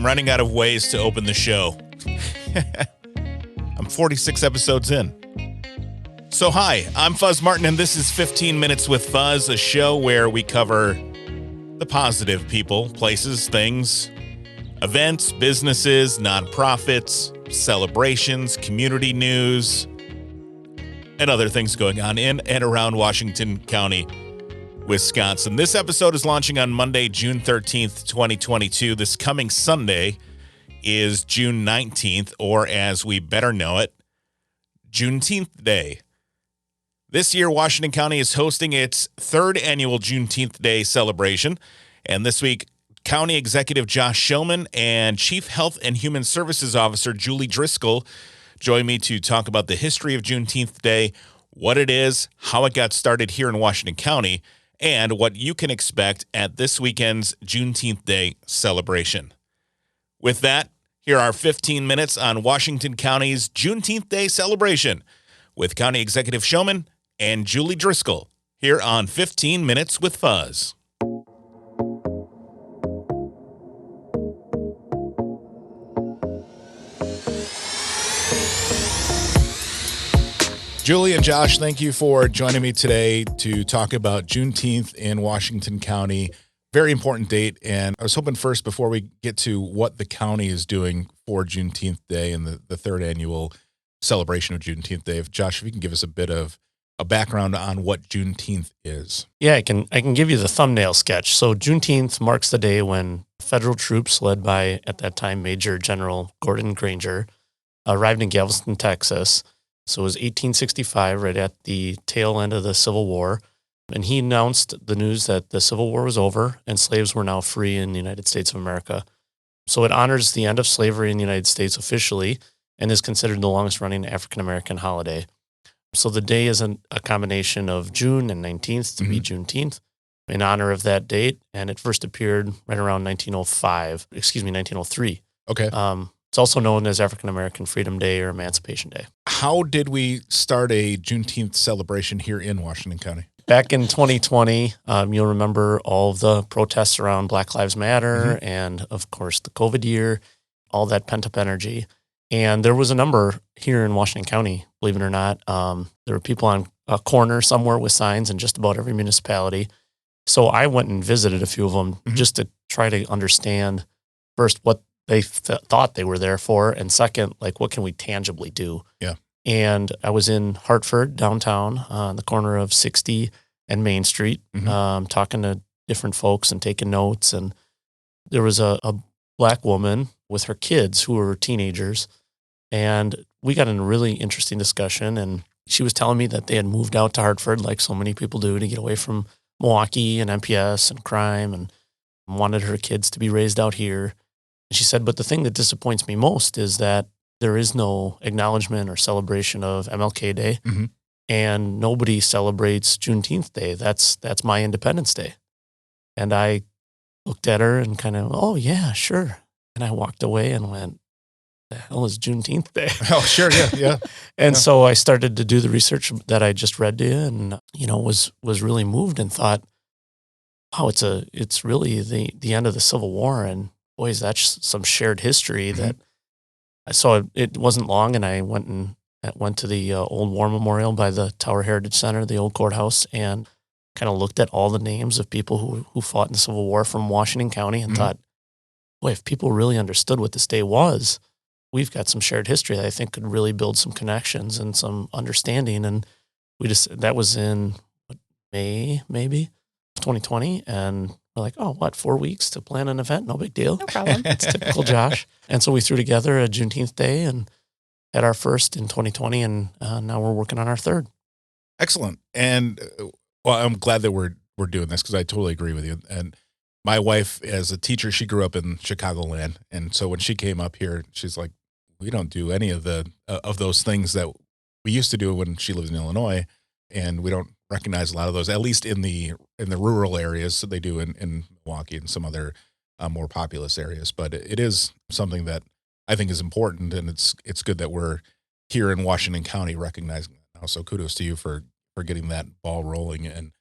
I'm running out of ways to open the show. I'm 46 episodes in. So hi, I'm Fuzz Martin, and this is 15 Minutes with Fuzz, a show where we cover the positive people, places, things, events, businesses, nonprofits, celebrations, community news, and other things going on in and around Washington County, Wisconsin. This episode is launching on Monday, June 13th, 2022. This coming Sunday is June 19th, or as we better know it, Juneteenth Day. This year, Washington County is hosting its third annual Juneteenth Day celebration. And this week, County Executive Josh Schoemann and Chief Health and Human Services Officer Julie Driscoll join me to talk about the history of Juneteenth Day, what it is, how it got started here in Washington County, and what you can expect at this weekend's Juneteenth Day celebration. With that, here are 15 minutes on Washington County's Juneteenth Day celebration with County Executive Schoemann and Julie Driscoll here on 15 Minutes with Fuzz. Julie and Josh, thank you for joining me today to talk about Juneteenth in Washington County. Very important date, and I was hoping first, before we get to what the county is doing for Juneteenth Day and the third annual celebration of Juneteenth Day, Josh, if you can give us a bit of a background on what Juneteenth is. Yeah, I can give you the thumbnail sketch. So Juneteenth marks the day when federal troops led by, at that time, Major General Gordon Granger, arrived in Galveston, Texas. So it was 1865, right at the tail end of the Civil War. And he announced the news that the Civil War was over and slaves were now free in the United States of America. So it honors the end of slavery in the United States officially and is considered the longest-running African-American holiday. So the day is a combination of June and 19th to be Juneteenth in honor of that date. And it first appeared right around 1903. Okay. It's also known as African-American Freedom Day or Emancipation Day. How did we start a Juneteenth celebration here in Washington County? Back in 2020, you'll remember all of the protests around Black Lives Matter and, of course, the COVID year, all that pent-up energy. And there was a number here in Washington County, believe it or not. There were people on a corner somewhere with signs in just about every municipality. So I went and visited a few of them just to try to understand, first, what they thought they were there for, and second, like, what can we tangibly do? Yeah. And I was in Hartford, downtown, on the corner of 60 and Main Street, talking to different folks and taking notes. And there was a Black woman with her kids who were teenagers, and we got in a really interesting discussion. And she was telling me that they had moved out to Hartford, like so many people do, to get away from Milwaukee and MPS and crime, and wanted her kids to be raised out here. And she said, but the thing that disappoints me most is that there is no acknowledgement or celebration of MLK Day, and nobody celebrates Juneteenth Day. That's my Independence Day. And I looked at her and kind of, oh, yeah, sure. And I walked away and went, the hell is Juneteenth Day? Oh, sure, yeah. And so I started to do the research that I just read to you, and was really moved and thought, wow, it's really the end of the Civil War, and boys, that's some shared history that I saw. It wasn't long, and I went to the old war memorial by the Tower Heritage Center, the old courthouse, and kind of looked at all the names of people who fought in the Civil War from Washington County and thought, boy, if people really understood what this day was, we've got some shared history that I think could really build some connections and some understanding. And that was in May, maybe, 2020, and we're like, 4 weeks to plan an event? No big deal. No problem. It's typical Josh. And so we threw together a Juneteenth Day and had our first in 2020, and now we're working on our third. Excellent. And I'm glad that we're doing this, because I totally agree with you. And my wife, as a teacher, she grew up in Chicagoland, and so when she came up here, she's like, we don't do any of those things that we used to do when she lives in Illinois, and we don't recognize a lot of those, at least in the rural areas. So they do in Milwaukee and some other more populous areas. But it is something that I think is important, and it's good that we're here in Washington County recognizing that now. So kudos to you for getting that ball rolling. And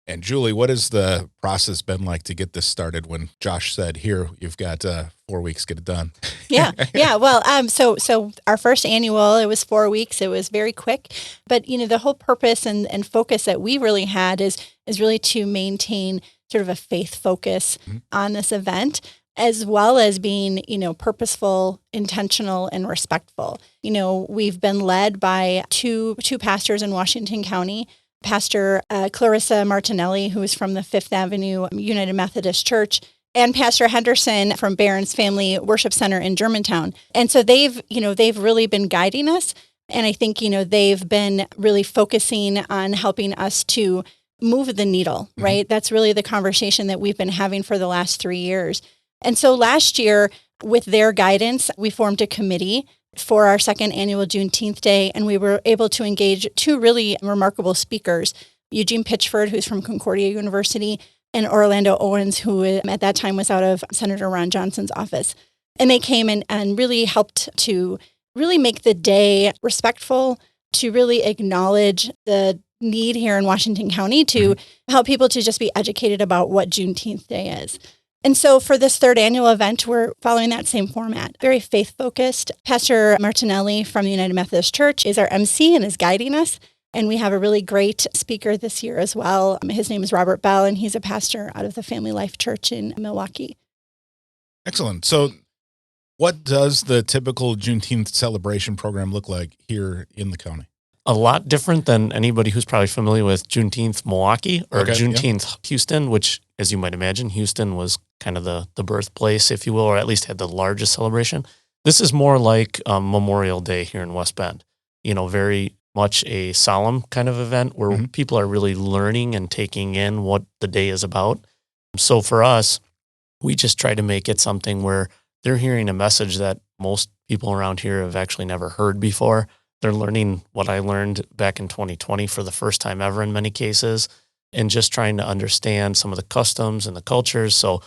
And Julie, what has the process been like to get this started when Josh said, here, you've got 4 weeks, get it done? Yeah. Well, so our first annual, it was 4 weeks. It was very quick, but the whole purpose and focus that we really had is really to maintain sort of a faith focus on this event, as well as being, purposeful, intentional, and respectful. We've been led by two pastors in Washington County. Pastor Clarissa Martinelli, who is from the Fifth Avenue United Methodist Church, and Pastor Henderson from Barron's Family Worship Center in Germantown. And so they've really been guiding us. And I think, they've been really focusing on helping us to move the needle, right? That's really the conversation that we've been having for the last 3 years. And so last year, with their guidance, we formed a committee for our second annual Juneteenth Day, and we were able to engage two really remarkable speakers, Eugene Pitchford, who's from Concordia University, and Orlando Owens, who at that time was out of Senator Ron Johnson's office. And they came in and really helped to really make the day respectful, to really acknowledge the need here in Washington County to help people to just be educated about what Juneteenth Day is. And so for this third annual event, we're following that same format, very faith-focused. Pastor Martinelli from the United Methodist Church is our MC and is guiding us. And we have a really great speaker this year as well. His name is Robert Bell, and he's a pastor out of the Family Life Church in Milwaukee. Excellent. So what does the typical Juneteenth celebration program look like here in the county? A lot different than anybody who's probably familiar with Juneteenth Milwaukee or Juneteenth Houston, which, as you might imagine, Houston was kind of the birthplace, if you will, or at least had the largest celebration. This is more like Memorial Day here in West Bend, very much a solemn kind of event where people are really learning and taking in what the day is about. So for us, we just try to make it something where they're hearing a message that most people around here have actually never heard before. They're learning what I learned back in 2020 for the first time ever in many cases, and just trying to understand some of the customs and the cultures. So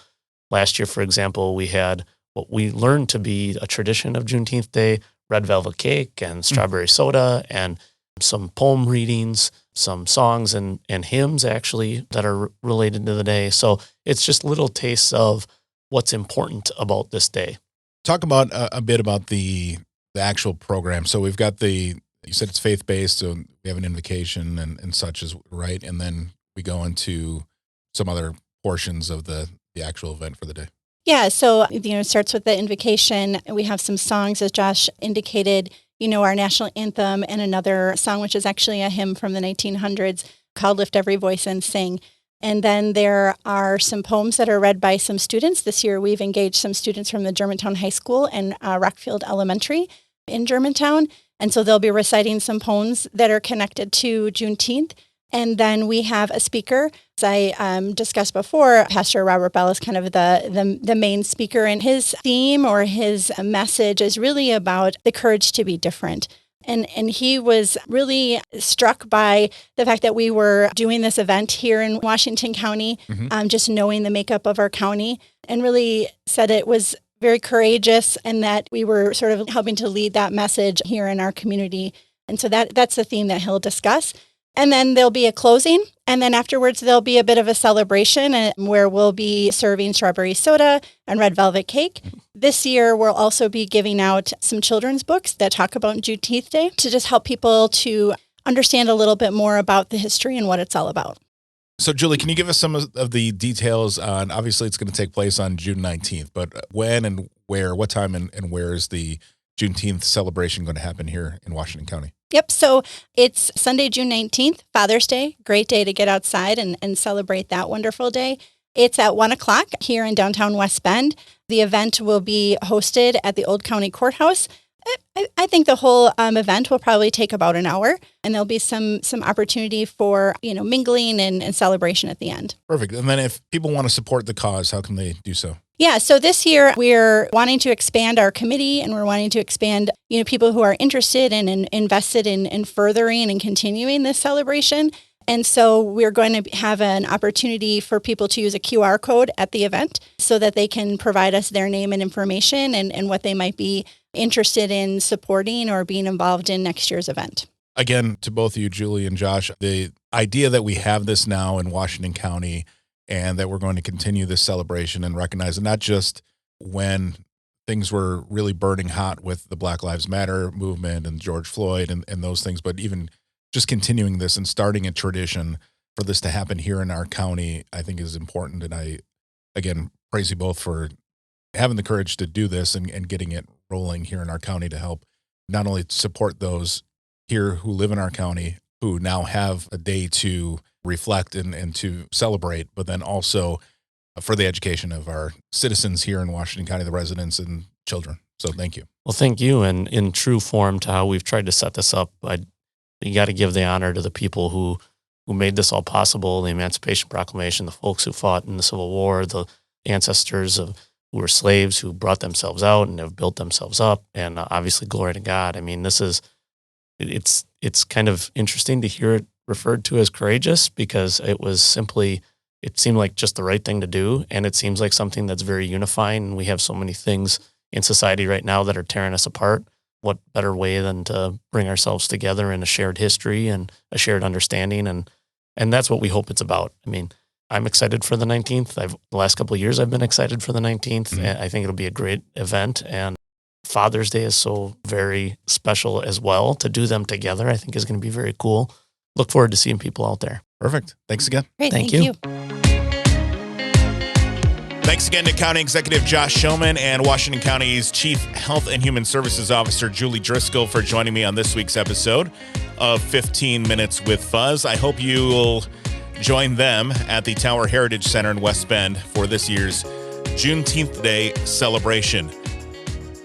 last year, for example, we had what we learned to be a tradition of Juneteenth Day, red velvet cake and strawberry soda, and some poem readings, some songs and hymns actually that are related to the day. So it's just little tastes of what's important about this day. Talk about a bit about the actual program. So we've got you said it's faith-based, so we have an invocation and such as right. And then we go into some other portions of the actual event for the day. Yeah. So, it starts with the invocation. We have some songs, as Josh indicated, our national anthem and another song, which is actually a hymn from the 1900s called Lift Every Voice and Sing. And then there are some poems that are read by some students. This year, we've engaged some students from the Germantown High School and Rockfield Elementary in Germantown. And so they'll be reciting some poems that are connected to Juneteenth. And then we have a speaker. As I discussed before, Pastor Robert Bell is kind of the main speaker, and his theme or his message is really about the courage to be different. And he was really struck by the fact that we were doing this event here in Washington County, just knowing the makeup of our county, and really said it was very courageous and that we were sort of helping to lead that message here in our community. And so that's the theme that he'll discuss. And then there'll be a closing. And then afterwards, there'll be a bit of a celebration where we'll be serving strawberry soda and red velvet cake. This year, we'll also be giving out some children's books that talk about Juneteenth Day to just help people to understand a little bit more about the history and what it's all about. So, Julie, can you give us some of the details on, obviously it's going to take place on June 19th, but when and where, what time and where is the Juneteenth celebration going to happen here in Washington County? Yep. So it's Sunday, June 19th, Father's Day. Great day to get outside and celebrate that wonderful day. It's at 1:00 here in downtown West Bend. The event will be hosted at the Old County Courthouse. I think the whole event will probably take about an hour, and there'll be some opportunity for mingling and celebration at the end. Perfect. And then if people want to support the cause, how can they do so? Yeah, so this year we're wanting to expand our committee, and we're wanting to expand people who are interested and invested in furthering and continuing this celebration. And so we're going to have an opportunity for people to use a QR code at the event so that they can provide us their name and information and what they might be interested in supporting or being involved in next year's event. again, to both of you, Julie and Josh, the idea that we have this now in Washington County and that we're going to continue this celebration and recognize it, not just when things were really burning hot with the Black Lives Matter movement and George Floyd and those things, but even just continuing this and starting a tradition for this to happen here in our county, I think is important. And I, again, praise you both for having the courage to do this and getting it rolling here in our county to help not only support those here who live in our county who now have a day to reflect and to celebrate, but then also for the education of our citizens here in Washington County, the residents and children. So thank you. Well, thank you. And in true form to how we've tried to set this up, you got to give the honor to the people who made this all possible, the Emancipation Proclamation, the folks who fought in the Civil War, the ancestors who were slaves who brought themselves out and have built themselves up, and obviously glory to God. I mean, it's kind of interesting to hear it referred to as courageous because it seemed like just the right thing to do, and it seems like something that's very unifying, and we have so many things in society right now that are tearing us apart. What better way than to bring ourselves together in a shared history and a shared understanding, and that's what we hope it's about. I mean, I'm excited for the 19th. The last couple of years I've been excited for the 19th. Mm-hmm. And I think it'll be a great event, and Father's Day is so very special as well. To do them together, I think is going to be very cool. Look forward to seeing people out there. Perfect. Thanks again. Great. Thank you. Thanks again to County Executive Josh Schoemann and Washington County's Chief Health and Human Services Officer Julie Driscoll for joining me on this week's episode of 15 Minutes with Fuzz. I hope you will join them at the Tower Heritage Center in West Bend for this year's Juneteenth Day celebration.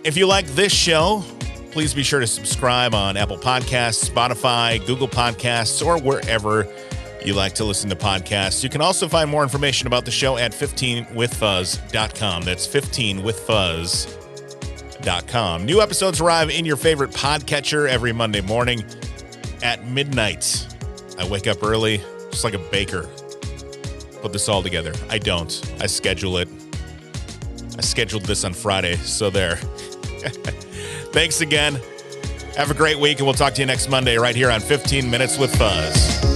If you like this show, please be sure to subscribe on Apple Podcasts, Spotify, Google Podcasts, or wherever you like to listen to podcasts. You can also find more information about the show at 15withfuzz.com. That's 15withfuzz.com. New episodes arrive in your favorite podcatcher every Monday morning at midnight. I wake up early, just like a baker. Put this all together. I don't. I schedule it. I scheduled this on Friday, so there. Thanks again. Have a great week, and we'll talk to you next Monday right here on 15 Minutes with Fuzz.